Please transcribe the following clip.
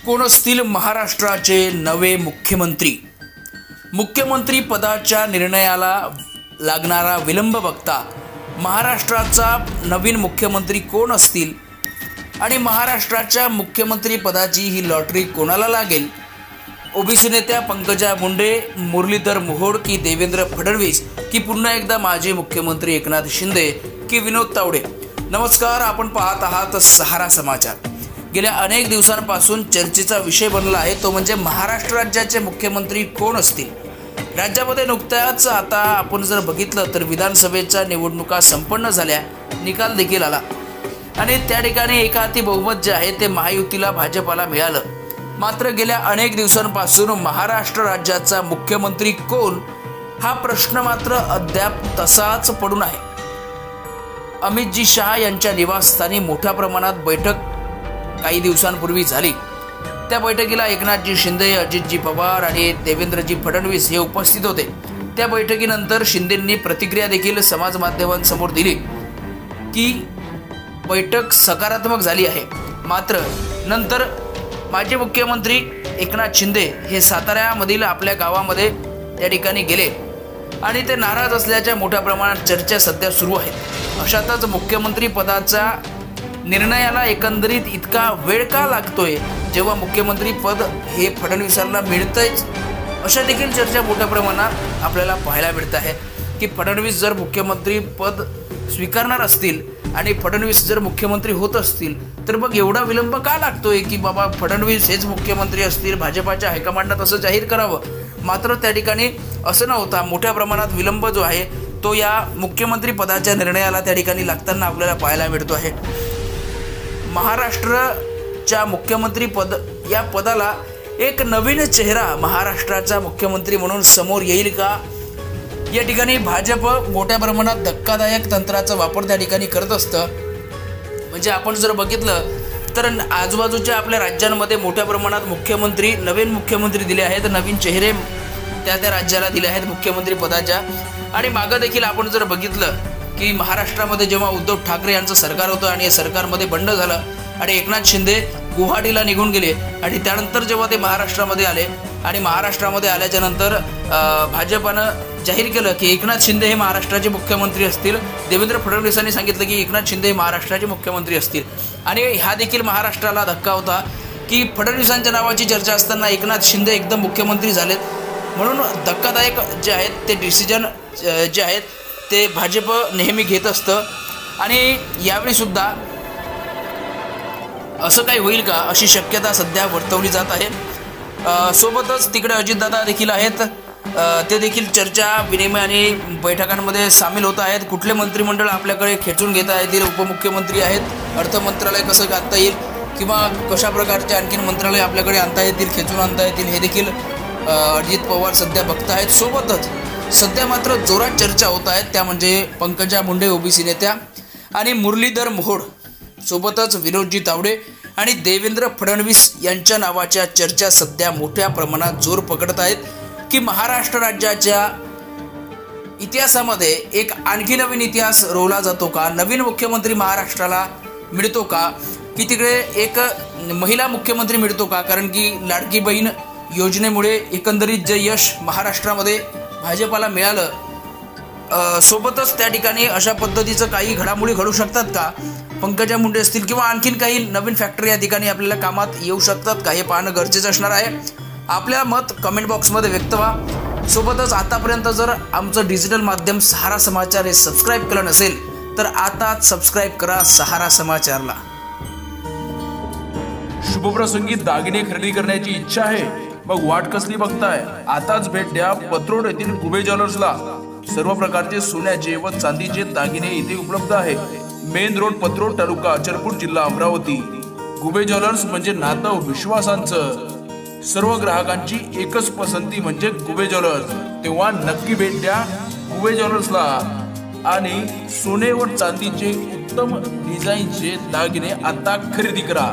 कोण असतील महाराष्ट्राचे नवे मुख्यमंत्री? मुख्यमंत्री पदाच्या निर्णयाला लागणारा विलंब बघता महाराष्ट्राचा नवीन मुख्यमंत्री कोण असतील आणि महाराष्ट्राच्या मुख्यमंत्री पदाची ही लॉटरी कोणाला लागेल? ओबीसी नेत्या पंकजा मुंडे, मुरलीधर मोहोळ की देवेंद्र फडणवीस की पुन्हा एकदा माजी मुख्यमंत्री एकनाथ शिंदे की विनोद तावडे? नमस्कार, आपण पाहत आहात सहारा समाचार. गेल्या अनेक दिवसांपासून चर्चेचा विषय बनला आहे तो म्हणजे महाराष्ट्र राज्याचे मुख्यमंत्री कोण असतील. राज्यामध्ये नुकत्याच आता आपण जर बघितलं तर विधानसभेच्या निवडणुका संपन्न झाल्या, निकाल देखील आला आणि त्या ठिकाणी एका हाती बहुमत जे आहे ते महायुतीला भाजपाला मिळालं. मात्र गेल्या अनेक दिवसांपासून महाराष्ट्र राज्याचा मुख्यमंत्री कोण हा प्रश्न मात्र अद्याप तसाच पडून आहे. अमितजी शहा यांच्या निवासस्थानी मोठ्या प्रमाणात बैठक काही दिवसांपूर्वी झाली. त्या बैठकीला एकनाथजी शिंदे, अजितजी पवार आणि देवेंद्रजी फडणवीस हे उपस्थित होते. त्या बैठकीनंतर शिंदेंनी प्रतिक्रिया देखील समाज माध्यमांसमोर दिली की बैठक सकारात्मक झाली आहे. मात्र नंतर माजी मुख्यमंत्री एकनाथ शिंदे हे साताऱ्यामधील आपल्या गावामध्ये त्या ठिकाणी गेले आणि ते नाराज असल्याच्या मोठ्या प्रमाणात चर्चा सध्या सुरू आहेत. अशातच मुख्यमंत्री पदाचा निर्णयाला एकंदरीत इतका वेळ का लागतोय जेव्हा मुख्यमंत्री पद हे फडणवीसांना मिळतंयच, अशा देखील चर्चा मोठ्या प्रमाणात आपल्याला पाहायला मिळत आहे की फडणवीस जर मुख्यमंत्री पद स्वीकारणार असतील आणि फडणवीस जर मुख्यमंत्री होत असतील तर मग एवढा विलंब का लागतोय की बाबा फडणवीस हेच मुख्यमंत्री असतील, भाजपाच्या हायकमांडात असं जाहीर करावं. मात्र त्या ठिकाणी असं न होता मोठ्या प्रमाणात विलंब जो आहे तो या मुख्यमंत्री पदाच्या निर्णयाला त्या ठिकाणी लागताना आपल्याला पाहायला मिळतो आहे. महाराष्ट्राच्या मुख्यमंत्री पद या पदाला एक नवीन चेहरा महाराष्ट्राचा मुख्यमंत्री म्हणून समोर येईल का? या ठिकाणी भाजप मोठ्या प्रमाणात धक्कादायक तंत्राचा वापर त्या ठिकाणी करत असतं. म्हणजे आपण जर बघितलं तर आजूबाजूच्या आपल्या राज्यांमध्ये मोठ्या प्रमाणात नवीन मुख्यमंत्री दिले आहेत, नवीन चेहरे त्या राज्याला दिले आहेत मुख्यमंत्री पदाच्या. आणि मागं देखील आपण जर बघितलं की महाराष्ट्रामध्ये जेव्हा उद्धव ठाकरे यांचं सरकार होतं आणि या सरकारमध्ये बंड झालं आणि एकनाथ शिंदे गुवाहाटीला निघून गेले आणि त्यानंतर जेव्हा ते महाराष्ट्रामध्ये आले आणि महाराष्ट्रामध्ये आल्याच्या नंतर भाजपानं जाहीर केलं की एकनाथ शिंदे हे महाराष्ट्राचे मुख्यमंत्री असतील. देवेंद्र फडणवीसांनी सांगितलं की एकनाथ शिंदे हे महाराष्ट्राचे मुख्यमंत्री असतील आणि हा देखील महाराष्ट्राला धक्का होता की फडणवीसांच्या नावाची चर्चा असताना एकनाथ शिंदे एकदम मुख्यमंत्री झालेत. म्हणून धक्कादायक जे आहेत ते डिसिजन जे आहेत ते भाजप नेहमी घेत असतं आणि यावेळी सुद्धा असं काही होईल का अशी शक्यता सध्या वर्तवली जात आहे. सोबतच तिकडे अजितदादा देखील आहेत, ते देखील चर्चा विनिमय आणि बैठकांमध्ये सामील होत आहेत. कुठले मंत्रिमंडळ आपल्याकडे खेचून घेता येतील, उपमुख्यमंत्री आहेत, अर्थ मंत्रालय कसं गाठता येईल किंवा कशा प्रकारचे आणखीन मंत्रालय आपल्याकडे आणता येतील, खेचून आणता येतील हे देखील अजित पवार सध्या बघत आहेत. सोबतच सध्या मात्र जोरात चर्चा होत आहेत त्या म्हणजे पंकजा मुंडे ओबीसी नेत्या आणि मुरलीधर मोहोळ सोबतच विनोदजी तावडे आणि देवेंद्र फडणवीस यांच्या नावाच्या चर्चा सध्या मोठ्या प्रमाणात जोर पकडत आहेत की महाराष्ट्र राज्याच्या इतिहासामध्ये एक आणखी नवीन इतिहास रोवला जातो का? नवीन मुख्यमंत्री महाराष्ट्राला मिळतो का? की तिकडे एक महिला मुख्यमंत्री मिळतो का? कारण की लाडकी बहीण योजनेमुळे एकंदरीत जे यश महाराष्ट्रामध्ये भाजपाला मिळालं, सोबतच त्या ठिकाणी अशा पद्धतीचं काही घडामोडी घडू शकतात का? पंकजा मुंडे असतील किंवा आणखीन काही नवीन फॅक्टरी या ठिकाणी आपल्याला कामात येऊ शकतात का? हे पाहणं गरजेचं असणार आहे. आपल्या मत कमेंट बॉक्समध्ये व्यक्त व्हा. सोबतच आतापर्यंत जर आमचं डिजिटल माध्यम सहारा समाचार हे सबस्क्राईब केलं नसेल तर आताच सबस्क्राईब करा सहारा समाचारला. शुभप्रसंगी दागिने खरेदी करण्याची इच्छा आहे? मग वाट कसली बघताय? आताच भेट द्या पत्रोड येथील गुबे ज्वेलर्सला. सर्व प्रकारचे सोन्याचे व चांदीचे दागिने इथे उपलब्ध आहे. मेन रोड, पत्रोड, तालुका अचलपूर, जिल्हा अमरावती. गुबे ज्वेलर्स म्हणजे नातं विश्वासांचं. सर्व ग्राहकांची एकच पसंती म्हणजे गुबे ज्वेलर्स. तेव्हा नक्की भेट द्या गुबे ज्वेलर्सला आणि सोने व चांदीचे उत्तम डिझाईनचे दागिने आता खरेदी करा.